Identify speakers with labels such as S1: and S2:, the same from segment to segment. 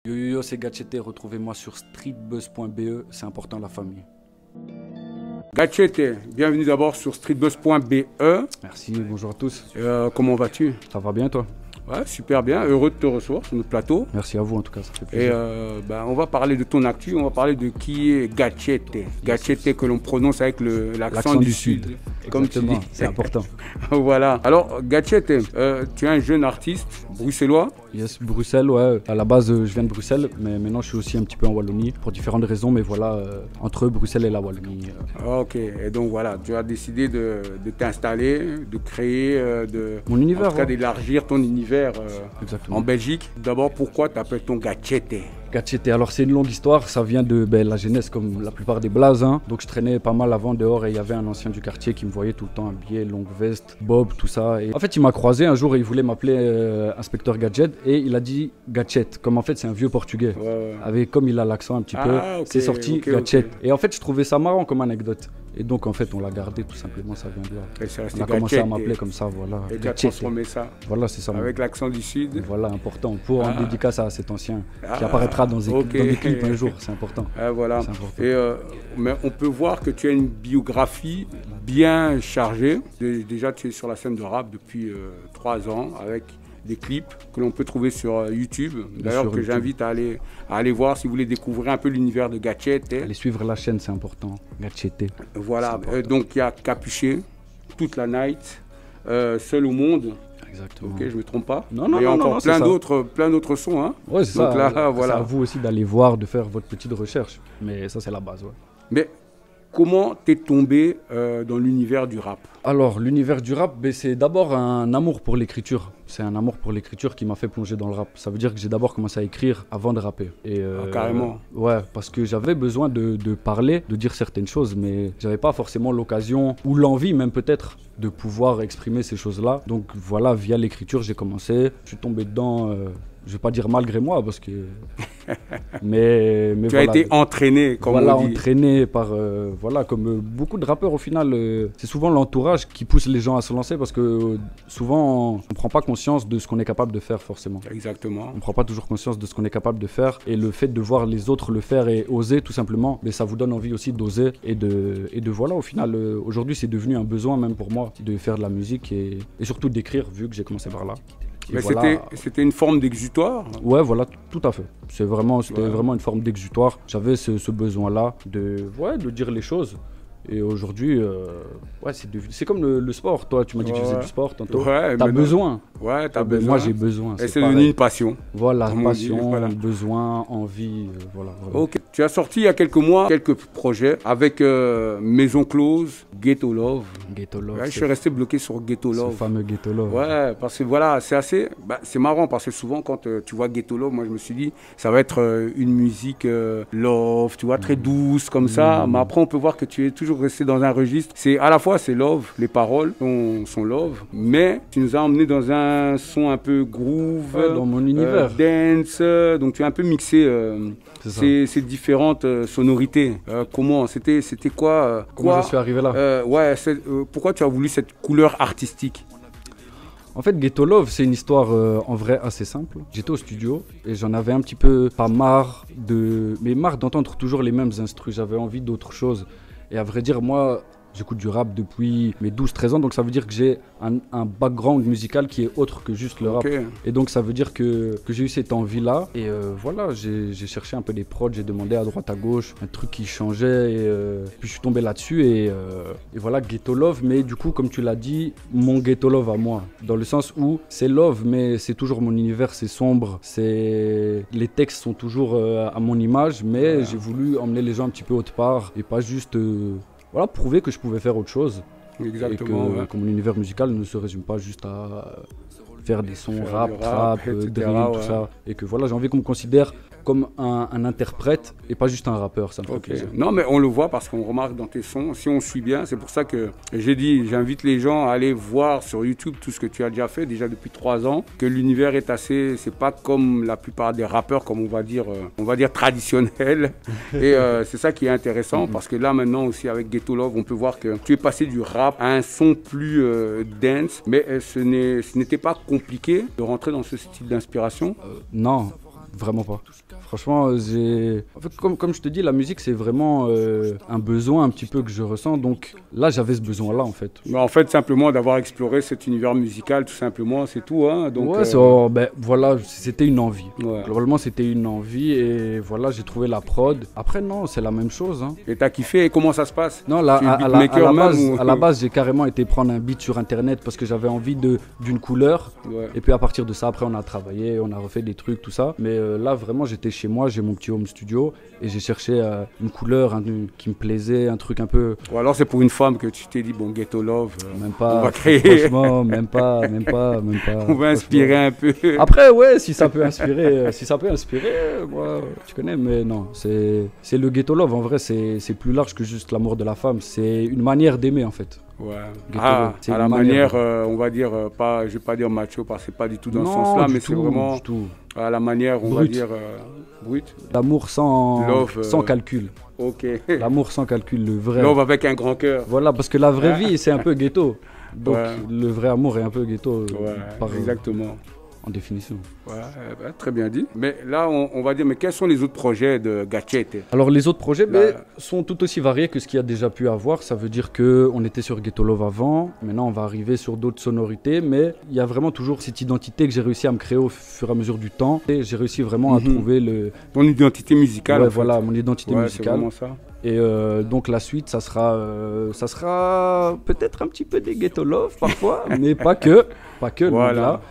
S1: Yo yo yo, c'est Gatchete, retrouvez-moi sur streetbuzz.be, c'est important la famille.
S2: Gatchete, bienvenue d'abord sur streetbuzz.be.
S1: Merci, bonjour à tous.
S2: Comment vas-tu?
S1: Ça va bien toi?
S2: Ouais, super bien, heureux de te recevoir sur notre plateau.
S1: Merci à vous en tout cas, ça fait
S2: Et
S1: plaisir.
S2: on va parler de ton actu, on va parler de qui est Gatchete. Gatchete que l'on prononce avec l'accent du Sud.
S1: Comme tu dis, c'est important.
S2: Voilà. Alors Gatchete, tu es un jeune artiste bruxellois.
S1: Yes, Bruxelles, ouais. À la base, je viens de Bruxelles, mais maintenant je suis aussi un petit peu en Wallonie pour différentes raisons, mais voilà, entre Bruxelles et la Wallonie.
S2: Ok, et donc voilà, tu as décidé de t'installer, de créer,
S1: Mon univers,
S2: en tout cas d'élargir ton univers
S1: exactement.
S2: en Belgique. D'abord, pourquoi t'appelles-t-on Gatchete?
S1: Gatchete, alors c'est une longue histoire, ça vient de la jeunesse comme la plupart des blazes. Hein. Donc je traînais pas mal avant dehors et il y avait un ancien du quartier qui me voyait tout le temps habillé, longue veste, bob, tout ça. Et en fait il m'a croisé un jour et il voulait m'appeler inspecteur Gadget et il a dit Gatchete, comme en fait c'est un vieux portugais. Avec, comme il a l'accent un petit peu,
S2: okay,
S1: c'est sorti Gatchete.
S2: Okay.
S1: Et en fait je trouvais ça marrant comme anecdote. Et donc en fait on l'a gardé tout simplement, ça vient de là. On a commencé à m'appeler comme ça, voilà.
S2: Et tu as transformé ça.
S1: Voilà, c'est ça.
S2: Avec l'accent du Sud.
S1: Voilà, important. Pour en dédicace à cet ancien qui apparaîtra dans des clips un jour, c'est important.
S2: Voilà.
S1: Important.
S2: Et, mais on peut voir que tu as une biographie bien chargée. Déjà tu es sur la scène de rap depuis 3 ans avec des clips que l'on peut trouver sur YouTube. D'ailleurs que j'invite à aller voir si vous voulez découvrir un peu l'univers de Gatchete.
S1: Allez suivre la chaîne, c'est important. Gatchete.
S2: Voilà, donc il y a Capuché, Toute la Night, Seul au monde.
S1: Exactement.
S2: Ok, je me trompe pas.
S1: Non, non,
S2: il y a
S1: non,
S2: encore plein d'autres sons. Hein.
S1: Ouais, c'est
S2: donc
S1: ça.
S2: Là, voilà.
S1: C'est à vous aussi d'aller voir, de faire votre petite recherche. Mais ça, c'est la base, ouais.
S2: Mais comment t'es tombé dans l'univers du rap?
S1: Alors, l'univers du rap, c'est d'abord un amour pour l'écriture. C'est un amour pour l'écriture qui m'a fait plonger dans le rap. Ça veut dire que j'ai d'abord commencé à écrire avant de rapper. Et,
S2: carrément.
S1: Ouais, parce que j'avais besoin de parler, de dire certaines choses, mais j'avais pas forcément l'occasion, ou l'envie même peut-être, de pouvoir exprimer ces choses-là. Donc voilà, via l'écriture, j'ai commencé. Je suis tombé dedans, je vais pas dire malgré moi, parce que... mais
S2: tu as été entraîné, comme on dit.
S1: Entraîné par, voilà, comme beaucoup de rappeurs au final, c'est souvent l'entourage qui pousse les gens à se lancer parce que souvent on ne prend pas conscience de ce qu'on est capable de faire forcément.
S2: Exactement.
S1: On ne prend pas toujours conscience de ce qu'on est capable de faire et le fait de voir les autres le faire et oser tout simplement, mais ça vous donne envie aussi d'oser et de voilà, au final, aujourd'hui c'est devenu un besoin même pour moi de faire de la musique et surtout d'écrire vu que j'ai commencé par là.
S2: Mais voilà. C'était une forme d'exutoire?
S1: Ouais, voilà, tout à fait. C'était vraiment une forme d'exutoire. J'avais ce besoin-là de dire les choses. Et aujourd'hui, ouais, c'est comme le sport. Toi, tu m'as dit que tu faisais du sport tantôt.
S2: Ouais,
S1: t'as besoin.
S2: Ouais, t'as besoin.
S1: Moi, j'ai besoin.
S2: Et c'est devenu une passion.
S1: Voilà, passion, besoin, envie, voilà.
S2: Ok. Tu as sorti il y a quelques mois quelques projets avec Maison Close, Ghetto Love.
S1: Ghetto Love.
S2: Ouais, je suis resté bloqué sur Ghetto Love.
S1: Ce fameux Ghetto Love.
S2: Ouais, parce que voilà, c'est assez... c'est marrant parce que souvent quand tu vois Ghetto Love, moi je me suis dit, ça va être une musique love, tu vois, très douce comme ça. Mais après, on peut voir que tu es toujours resté dans un registre. À la fois, c'est love, les paroles sont love, mais tu nous as emmené dans un son un peu groove,
S1: dans mon univers.
S2: Dance, donc tu as un peu mixé ces différentes sonorités. Comment c'était quoi
S1: Comment je suis arrivé là?
S2: Ouais, pourquoi tu as voulu cette couleur artistique?
S1: En fait, Ghetto Love, c'est une histoire en vrai assez simple. J'étais au studio et j'en avais un petit peu pas marre d'entendre toujours les mêmes instrus. J'avais envie d'autre chose. Et à vrai dire, moi, j'écoute du rap depuis mes 12-13 ans, donc ça veut dire que j'ai un background musical qui est autre que juste le rap. Et donc ça veut dire que j'ai eu cette envie-là. Et voilà, j'ai cherché un peu des prods, j'ai demandé à droite à gauche, un truc qui changeait. Et puis je suis tombé là-dessus et voilà, Ghetto Love. Mais du coup, comme tu l'as dit, mon Ghetto Love à moi. Dans le sens où c'est love, mais c'est toujours mon univers, c'est sombre. Les textes sont toujours à mon image, mais j'ai voulu emmener les gens un petit peu autre part et pas juste... voilà, prouver que je pouvais faire autre chose.
S2: Exactement.
S1: Et que mon univers musical ne se résume pas juste à faire des sons rap, trap, drill, tout ça. Et que voilà, j'ai envie qu'on me considère comme un interprète et pas juste un rappeur, ça me fait plaisir.
S2: Non, mais on le voit parce qu'on remarque dans tes sons, si on suit bien, c'est pour ça que j'ai dit, j'invite les gens à aller voir sur YouTube tout ce que tu as déjà fait, déjà depuis 3 ans, que l'univers est assez, c'est pas comme la plupart des rappeurs, comme on va dire traditionnels. Et c'est ça qui est intéressant parce que là maintenant aussi avec Ghetto Love, on peut voir que tu es passé du rap à un son plus dance, mais ce n'était pas compliqué de rentrer dans ce style d'inspiration.
S1: Non. vraiment pas. Franchement, en fait, comme je te dis, la musique, c'est vraiment un besoin un petit peu que je ressens. Donc là, j'avais ce besoin-là, en fait.
S2: Mais en fait, simplement d'avoir exploré cet univers musical, tout simplement, c'est tout. Hein. Donc,
S1: ouais, voilà, c'était une envie. Ouais. Globalement, c'était une envie et voilà, j'ai trouvé la prod. Après, non, c'est la même chose. Hein.
S2: Et t'as kiffé? Et comment ça se passe?
S1: Non, là, à la base, j'ai carrément été prendre un beat sur Internet parce que j'avais envie d'une couleur. Ouais. Et puis à partir de ça, après, on a travaillé, on a refait des trucs, tout ça. Mais là, vraiment, j'étais chez moi, j'ai mon petit home studio et j'ai cherché une couleur qui me plaisait, un truc un peu...
S2: Ou alors c'est pour une femme que tu t'es dit, bon, Ghetto Love,
S1: même pas,
S2: on va créer...
S1: Franchement, même pas.
S2: On va inspirer un peu.
S1: Après, ouais, si ça peut inspirer, moi, tu connais, mais non, c'est le Ghetto Love, en vrai, c'est plus large que juste l'amour de la femme, c'est une manière d'aimer, en fait.
S2: Ouais. À la manière, on va dire, pas, je vais pas dire macho parce que c'est pas du tout dans ce sens-là, mais c'est vraiment à la manière, on va dire, brute.
S1: L'amour sans calcul.
S2: Ok.
S1: L'amour sans calcul, le vrai.
S2: Love avec un grand cœur.
S1: Voilà, parce que la vraie vie, c'est un peu ghetto. Donc le vrai amour est un peu ghetto.
S2: Exactement.
S1: En définition.
S2: Ouais, très bien dit. Mais là, on va dire, mais quels sont les autres projets de Gatchete?
S1: Alors les autres projets sont tout aussi variés que ce qu'il y a déjà pu avoir. Ça veut dire qu'on était sur Ghetto Love avant, maintenant on va arriver sur d'autres sonorités, mais il y a vraiment toujours cette identité que j'ai réussi à me créer au fur et à mesure du temps. Et j'ai réussi vraiment à trouver
S2: ton identité musicale.
S1: Ouais, en fait. Voilà, mon identité musicale.
S2: C'est vraiment ça.
S1: Et donc la suite, ça sera peut-être un petit peu des Ghetto Love parfois, mais pas que.
S2: Voilà.
S1: Là.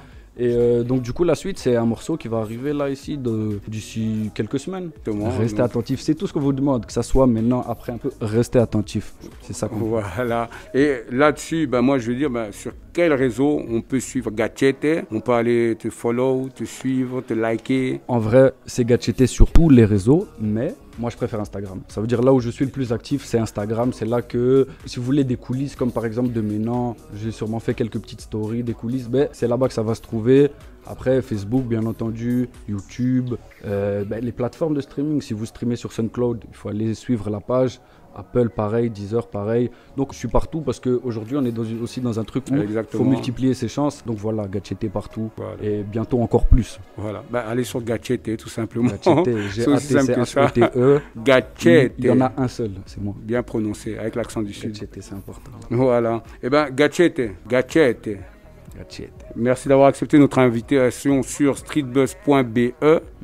S1: Et donc du coup la suite c'est un morceau qui va arriver là ici d'ici quelques semaines. Restez attentifs, c'est tout ce qu'on vous demande, que ça soit maintenant, après un peu, restez attentifs. C'est ça qu'on veut.
S2: Voilà. Et là-dessus, moi je veux dire, sur quel réseau on peut suivre Gatchete? On peut aller te follow, te suivre, te liker.
S1: En vrai, c'est Gatchete sur tous les réseaux, mais moi je préfère Instagram. Ça veut dire là où je suis le plus actif, c'est Instagram. C'est là que, si vous voulez des coulisses, comme par exemple de Ménan, j'ai sûrement fait quelques petites stories, des coulisses, c'est là-bas que ça va se trouver. Après, Facebook, bien entendu, YouTube, les plateformes de streaming. Si vous streamez sur SoundCloud, il faut aller suivre la page. Apple, pareil, Deezer, pareil. Donc, je suis partout parce qu'aujourd'hui, on est aussi dans un truc où il faut multiplier ses chances. Donc, voilà, Gatchete partout. Voilà. Et bientôt encore plus.
S2: Voilà. Allez sur Gatchete, tout simplement.
S1: Gatchete, G-A-T-C-H-E-T-E.
S2: Gatchete.
S1: Il y en a un seul, c'est moi.
S2: Bien prononcé, avec l'accent du Sud.
S1: Gatchete, c'est important.
S2: Voilà. Gatchete. Merci d'avoir accepté notre invitation sur streetbuzz.be.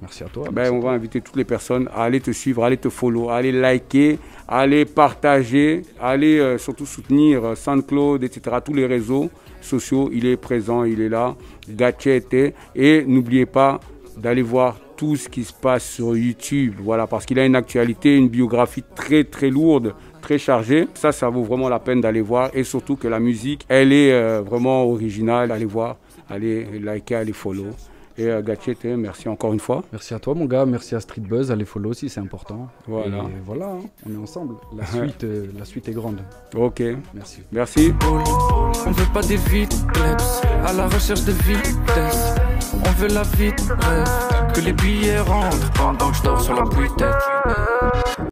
S1: Merci à toi.
S2: On va inviter toutes les personnes à aller te suivre, à aller te follow, à aller liker, à aller partager, à aller surtout soutenir SoundCloud, etc. Tous les réseaux sociaux, il est présent, il est là. Gatchete. Et n'oubliez pas d'aller voir tout ce qui se passe sur YouTube. Voilà, parce qu'il a une actualité, une biographie très très lourde, très chargée. Ça vaut vraiment la peine d'aller voir. Et surtout que la musique, elle est vraiment originale. Allez voir, allez liker, allez follow. Et Gatchete, merci encore une fois.
S1: Merci à toi mon gars, merci à Streetbuzz, allez follow aussi, c'est important.
S2: Voilà.
S1: Et voilà, on est ensemble. La suite est grande.
S2: Ok.
S1: Merci.
S2: Merci.
S3: On veut pas des vides, à la recherche de vitesse. On veut la vie de rêve, que les billets rentrent pendant que je dors sur la bouille tête.